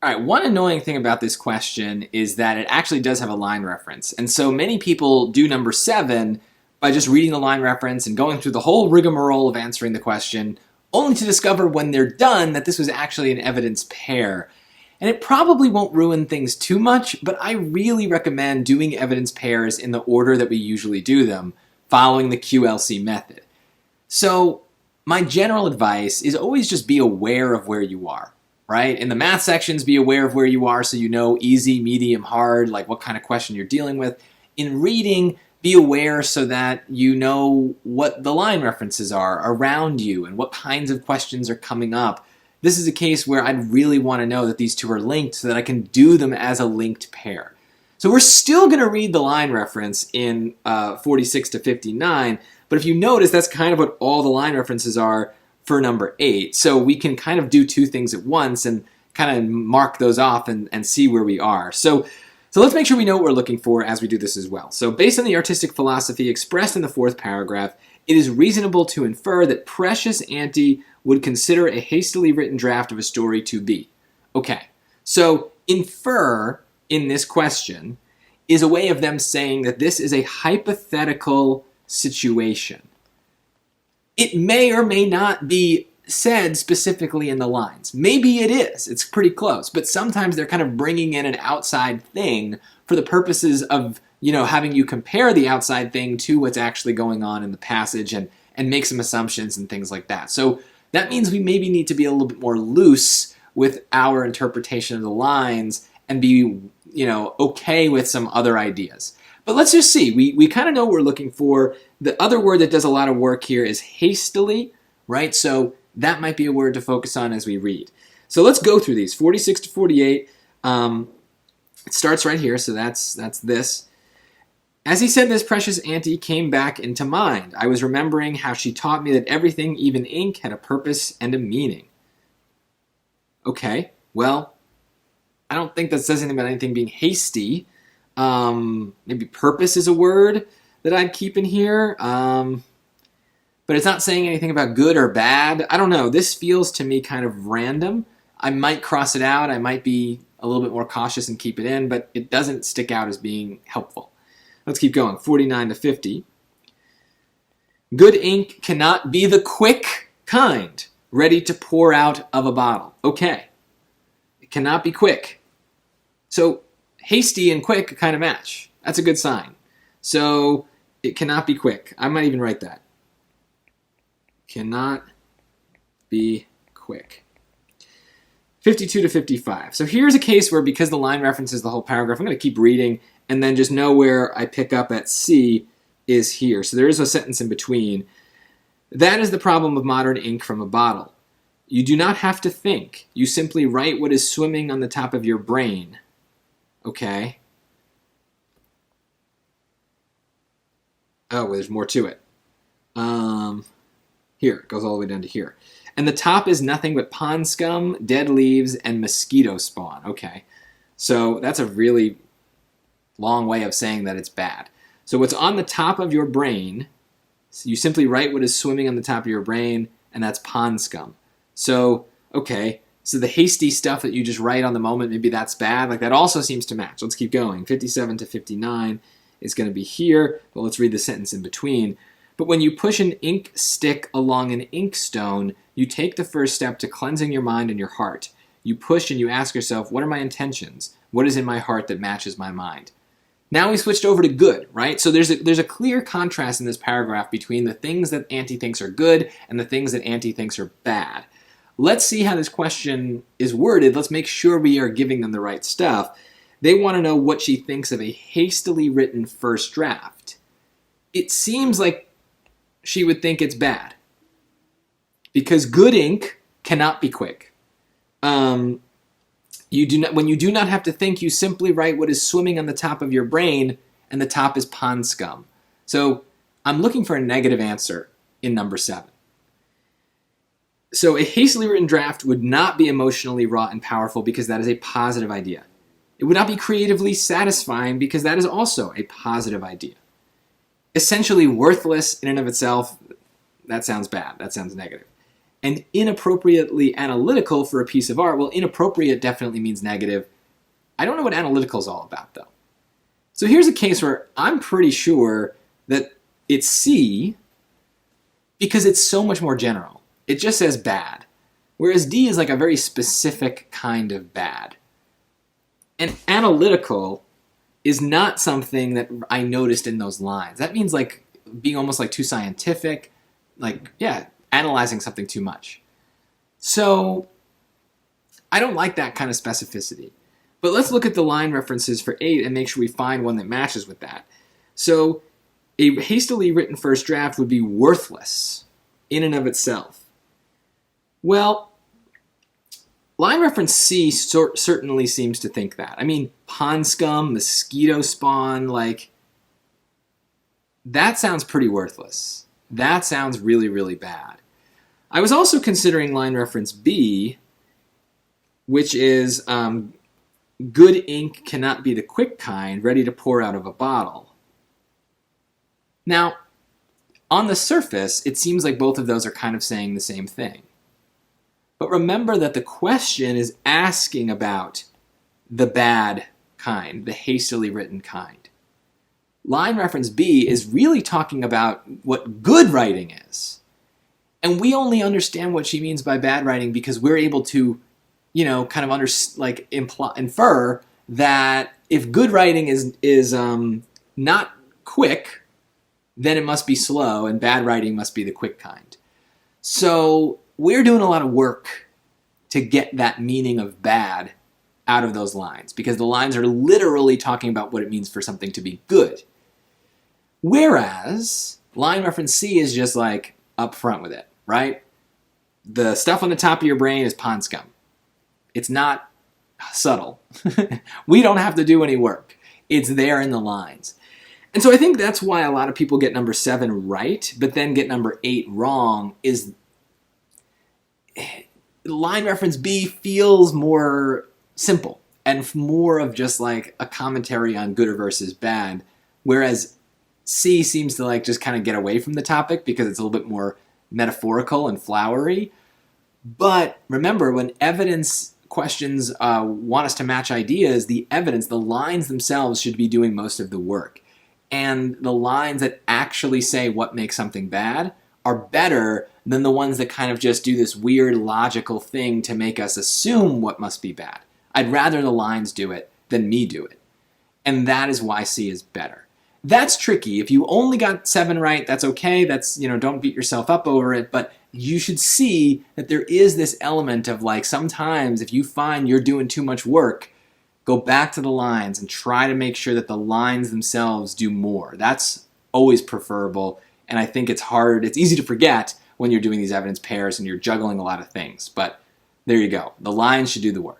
All right, one annoying thing about this question is that it actually does have a line reference. And so many people do number 7 by just reading the line reference and going through the whole rigmarole of answering the question, only to discover when they're done that this was actually an evidence pair. And it probably won't ruin things too much, but I really recommend doing evidence pairs in the order that we usually do them, following the QLC method. So my general advice is always just be aware of where you are. Right? In the math sections, be aware of where you are so you know easy, medium, hard, like what kind of question you're dealing with. In reading, be aware so that you know what the line references are around you and what kinds of questions are coming up. This is a case where I'd really want to know that these two are linked so that I can do them as a linked pair. So we're still going to read the line reference in 46 to 59, but if you notice, that's kind of what all the line references are for number 8. So we can kind of do two things at once and kind of mark those off and see where we are. So let's make sure we know what we're looking for as we do this as well. So based on the artistic philosophy expressed in the 4th paragraph, it is reasonable to infer that Precious Auntie would consider a hastily written draft of a story to be. Okay, so infer in this question is a way of them saying that this is a hypothetical situation. It may or may not be said specifically in the lines. Maybe it is. It's pretty close. But sometimes they're kind of bringing in an outside thing for the purposes of, having you compare the outside thing to what's actually going on in the passage and make some assumptions and things like that. So that means we maybe need to be a little bit more loose with our interpretation of the lines and be, okay with some other ideas. But let's just see. We kind of know what we're looking for. The other word that does a lot of work here is hastily, right? So that might be a word to focus on as we read. So let's go through these. 46 to 48. It starts right here, so that's this. As he said this, Precious Auntie came back into mind. I was remembering how she taught me that everything, even ink, had a purpose and a meaning. Okay, well, I don't think that says anything about anything being hasty. Maybe purpose is a word that I'd keep in here. But it's not saying anything about good or bad. I don't know. This feels to me kind of random. I might cross it out. I might be a little bit more cautious and keep it in, but it doesn't stick out as being helpful. Let's keep going. 49 to 50. Good ink cannot be the quick kind, ready to pour out of a bottle. Okay. It cannot be quick. So hasty and quick kind of match. That's a good sign. So it cannot be quick. I might even write that. Cannot be quick. 52 to 55. So here's a case where, because the line references the whole paragraph, I'm going to keep reading and then just know where I pick up at C is here. So there is a sentence in between. That is the problem of modern ink from a bottle. You do not have to think. You simply write what is swimming on the top of your brain. Okay. Oh, well, there's more to it. Here, it goes all the way down to here. And the top is nothing but pond scum, dead leaves, and mosquito spawn. Okay. So that's a really long way of saying that it's bad. So what's on the top of your brain, so you simply write what is swimming on the top of your brain, and that's pond scum. So, okay. So the hasty stuff that you just write on the moment, maybe that's bad. Like, that also seems to match. Let's keep going. 57 to 59 is going to be here, but let's read the sentence in between. But when you push an ink stick along an inkstone, you take the first step to cleansing your mind and your heart. You push and you ask yourself, what are my intentions? What is in my heart that matches my mind? Now we switched over to good, right? So there's a clear contrast in this paragraph between the things that Auntie thinks are good and the things that Auntie thinks are bad. Let's see how this question is worded. Let's make sure we are giving them the right stuff. They want to know what she thinks of a hastily written first draft. It seems like she would think it's bad, because good ink cannot be quick. When you do not have to think, you simply write what is swimming on the top of your brain, and the top is pond scum. So I'm looking for a negative answer in number 7. So a hastily written draft would not be emotionally wrought and powerful, because that is a positive idea. It would not be creatively satisfying, because that is also a positive idea. Essentially worthless in and of itself, that sounds bad. That sounds negative. and inappropriately analytical for a piece of art. Well, inappropriate definitely means negative. I don't know what analytical is all about, though. So here's a case where I'm pretty sure that it's C because it's so much more general. It just says bad, whereas D is like a very specific kind of bad. And analytical is not something that I noticed in those lines. That means like being almost like too scientific, like, yeah, analyzing something too much. So I don't like that kind of specificity. But let's look at the line references for 8 and make sure we find one that matches with that. So a hastily written first draft would be worthless in and of itself. Well, line reference C certainly seems to think that. I mean, pond scum, mosquito spawn, like, that sounds pretty worthless. That sounds really, really bad. I was also considering line reference B, which is good ink cannot be the quick kind, ready to pour out of a bottle. Now, on the surface, it seems like both of those are kind of saying the same thing. But remember that the question is asking about the bad kind, the hastily written kind. Line reference B is really talking about what good writing is. And we only understand what she means by bad writing because we're able to, kind of infer that if good writing is not quick, then it must be slow, and bad writing must be the quick kind. So we're doing a lot of work to get that meaning of bad out of those lines, because the lines are literally talking about what it means for something to be good. Whereas line reference C is just like up front with it, right? The stuff on the top of your brain is pond scum. It's not subtle. We don't have to do any work. It's there in the lines. And so I think that's why a lot of people get number 7 right, but then get number 8 wrong, is line reference B feels more simple and more of just like a commentary on good versus bad, whereas C seems to like just kind of get away from the topic because it's a little bit more metaphorical and flowery. But remember, when evidence questions want us to match ideas, the evidence, the lines themselves should be doing most of the work. And the lines that actually say what makes something bad are better than the ones that kind of just do this weird logical thing to make us assume what must be bad. I'd rather the lines do it than me do it. And that is why C is better. That's tricky. If you only got 7 right, that's okay. That's, don't beat yourself up over it. But you should see that there is this element of like, sometimes if you find you're doing too much work, go back to the lines and try to make sure that the lines themselves do more. That's always preferable. And I think it's easy to forget when you're doing these evidence pairs and you're juggling a lot of things. But there you go. The lines should do the work.